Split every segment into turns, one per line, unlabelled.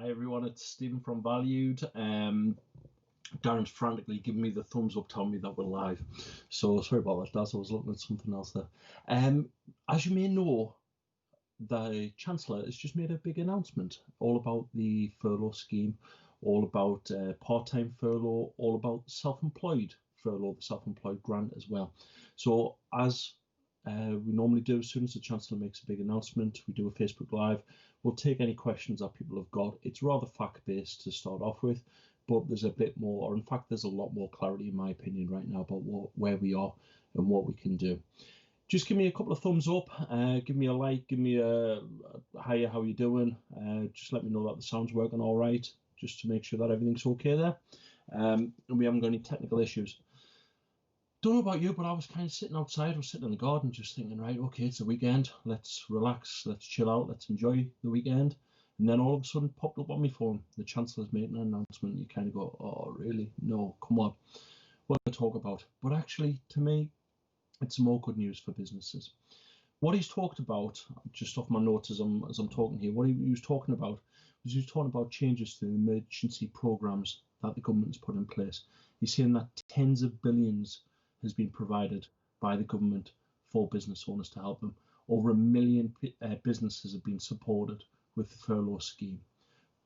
Hi everyone, it's Stephen from Valued. Darren's frantically giving me the thumbs up, telling me that we're live. So sorry about that, Daz. I was looking at something else there. As you may know, the Chancellor has just made a big announcement all about the furlough scheme, all about part-time furlough, all about self-employed furlough, the self-employed grant as well. So as we normally do, as soon as the Chancellor makes a big announcement, we do a Facebook Live. We'll take any questions that people have got. It's rather fact-based to start off with, but there's a bit more, or in fact, there's a lot more clarity, in my opinion, right now about where we are and what we can do. Just give me a couple of thumbs up, give me a like, give me a hiya, how you doing? Just let me know that the sound's working all right, just to make sure that everything's okay there. And we haven't got any technical issues. Don't know about you, but I was kind of sitting outside, I was sitting in the garden just thinking, right, okay, it's a weekend, let's relax, let's chill out, let's enjoy the weekend. And then all of a sudden popped up on my phone, the Chancellor's making an announcement. You kind of go, oh, really? No, come on, what to talk about? But actually, to me, it's more good news for businesses. What he's talked about, just off my notes as I'm talking here, what he was talking about was he was talking about changes to the emergency programs that the government has put in place. He's saying that tens of billions has been provided by the government for business owners to help them. Over 1 million businesses have been supported with the furlough scheme.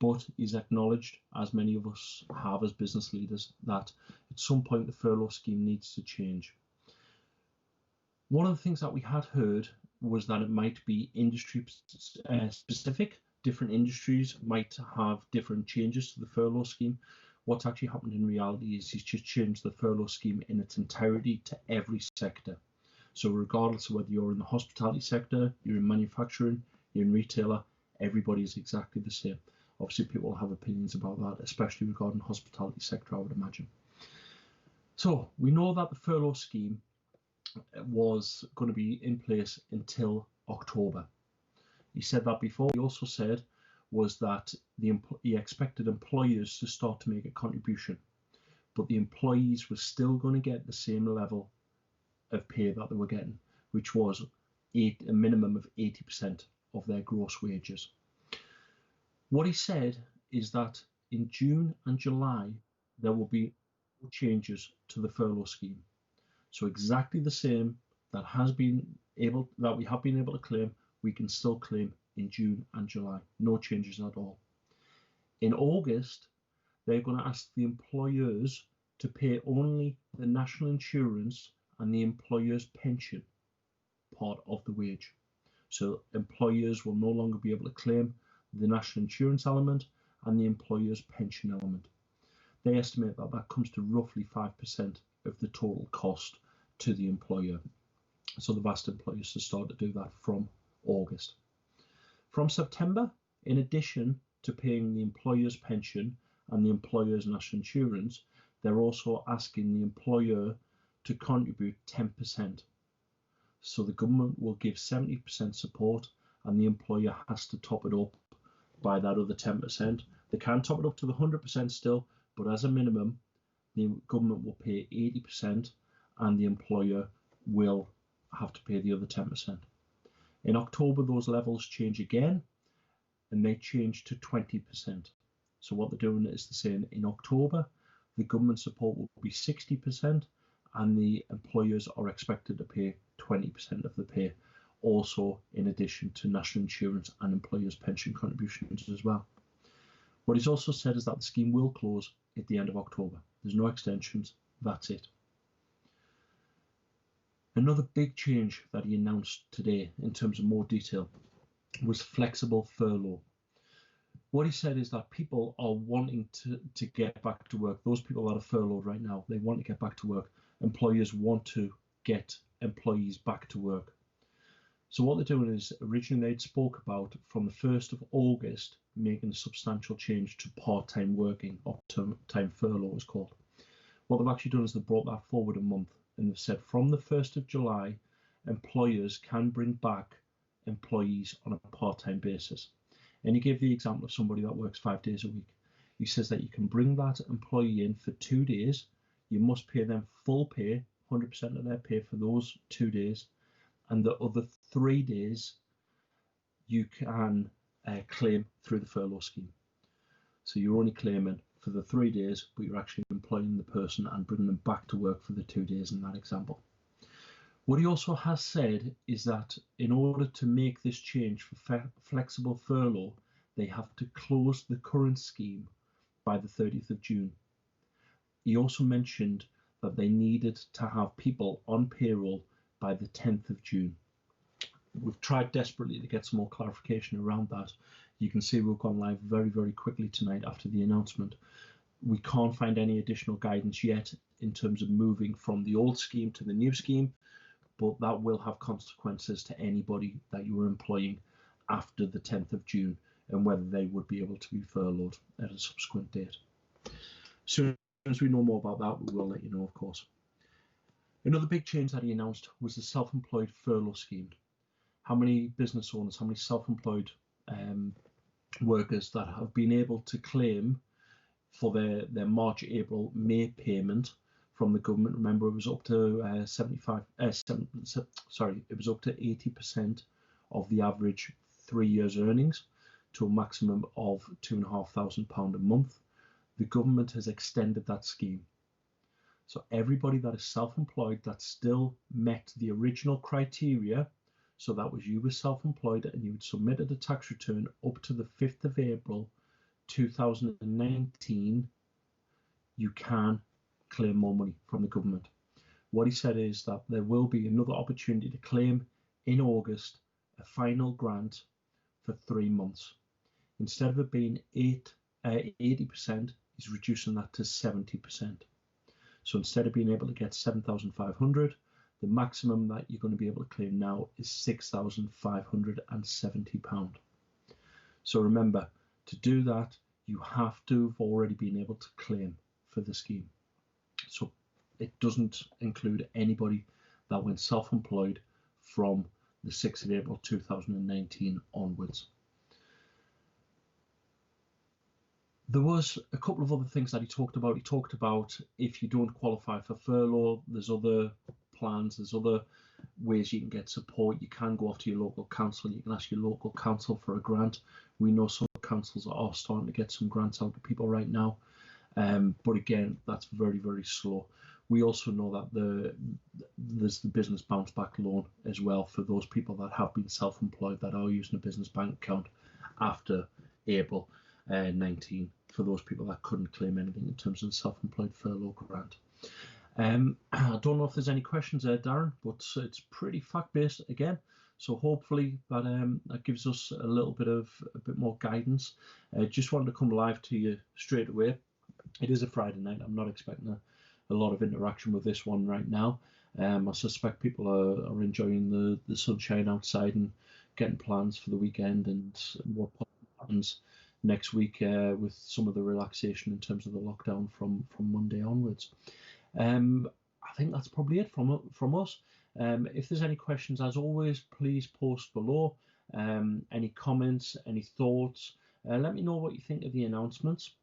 But he's acknowledged, as many of us have as business leaders, that at some point the furlough scheme needs to change. One of the things that we had heard was that it might be industry specific. Different industries might have different changes to the furlough scheme. What's actually happened in reality is he's just changed the furlough scheme in its entirety to every sector. So regardless of whether you're in the hospitality sector, you're in manufacturing, you're in retailer, everybody is exactly the same. Obviously, people have opinions about that, especially regarding the hospitality sector, I would imagine. So we know that the furlough scheme was going to be in place until October. He said that before. He also said was that he expected employers to start to make a contribution, but the employees were still going to get the same level of pay that they were getting, which was a minimum of 80% of their gross wages. What he said is that in June and July, there will be changes to the furlough scheme. So exactly the same that we have been able to claim, we can still claim in June and July. No changes at all. In August, they're going to ask the employers to pay only the national insurance and the employer's pension part of the wage. So employers will no longer be able to claim the national insurance element and the employer's pension element. They estimate that that comes to roughly 5% of the total cost to the employer. So they've asked employers to start to do that from August. From September, in addition to paying the employer's pension and the employer's national insurance, they're also asking the employer to contribute 10%. So the government will give 70% support and the employer has to top it up by that other 10%. They can top it up to the 100% still, but as a minimum, the government will pay 80% and the employer will have to pay the other 10%. In October, those levels change again and they change to 20%. So what they're doing is they're saying in October, the government support will be 60% and the employers are expected to pay 20% of the pay, also in addition to national insurance and employers' pension contributions as well. What he's also said is that the scheme will close at the end of October. There's no extensions, that's it. Another big change that he announced today in terms of more detail was flexible furlough. What he said is that people are wanting to get back to work. Those people that are furloughed right now, they want to get back to work. Employers want to get employees back to work. So what they're doing is originally they'd spoke about from the 1st of August making a substantial change to part-time working, or time furlough is called. What they've actually done is they've brought that forward a month. And they've said from the 1st of July, employers can bring back employees on a part-time basis. And he gave the example of somebody that works 5 days a week. He says that you can bring that employee in for 2 days. You must pay them full pay, 100% of their pay for those 2 days. And the other 3 days you can claim through the furlough scheme. So you're only claiming for the 3 days, but you're actually employing the person and bringing them back to work for the 2 days in that example. What he also has said is that in order to make this change for flexible furlough, they have to close the current scheme by the 30th of June. He also mentioned that they needed to have people on payroll by the 10th of June. We've tried desperately to get some more clarification around that. You can see we've gone live very, very quickly tonight after the announcement. We can't find any additional guidance yet in terms of moving from the old scheme to the new scheme, but that will have consequences to anybody that you were employing after the 10th of June and whether they would be able to be furloughed at a subsequent date. As soon as we know more about that, we will let you know, of course. Another big change that he announced was the self-employed furlough scheme. How many business owners, how many self-employed workers that have been able to claim for their March, April, May payment from the government? Remember, it was up to it was up to 80% of the average 3 years earnings to a maximum of £2,500 a month. The government has extended that scheme. So everybody that is self-employed that still met the original criteria, so that was you were self-employed and you had submitted a tax return up to the 5th of April 2019, you can claim more money from the government. What he said is that there will be another opportunity to claim in August a final grant for 3 months. Instead of it being 80%, he's reducing that to 70%. So instead of being able to get 7,500, the maximum that you're going to be able to claim now is £6,570. So remember, to do that, you have to have already been able to claim for the scheme. So it doesn't include anybody that went self-employed from the 6th of April 2019 onwards. There was a couple of other things that he talked about. He talked about if you don't qualify for furlough, there's other plans, there's other ways you can get support. You can go off to your local council, you can ask your local council for a grant. We know some councils are starting to get some grants out to people right now, but again, that's very, very slow. We also know that there's the business bounce back loan as well for those people that have been self-employed that are using a business bank account after April 19, for those people that couldn't claim anything in terms of the self-employed furlough grant. I don't know if there's any questions there, Darren, but it's pretty fact-based again. So hopefully that gives us a bit more guidance. Just wanted to come live to you straight away. It is a Friday night. I'm not expecting a lot of interaction with this one right now. I suspect people are enjoying the sunshine outside and getting plans for the weekend and what happens next week with some of the relaxation in terms of the lockdown from Monday onwards. I think that's probably it from us. If there's any questions, as always, please post below. Any comments, any thoughts, let me know what you think of the announcements.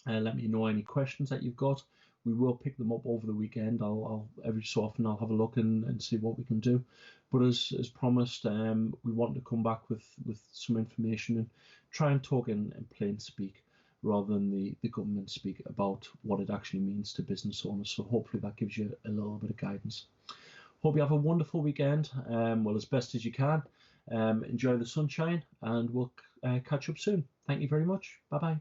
Let me know any questions that you've got. We will pick them up over the weekend. I'll every so often I'll have a look and see what we can do. But as promised, we want to come back with some information and try and talk in plain speak rather than the government speak about what it actually means to business owners. So hopefully that gives you a little bit of guidance. Hope you have a wonderful weekend, well, as best as you can. Enjoy the sunshine, and we'll catch up soon. Thank you very much. Bye-bye.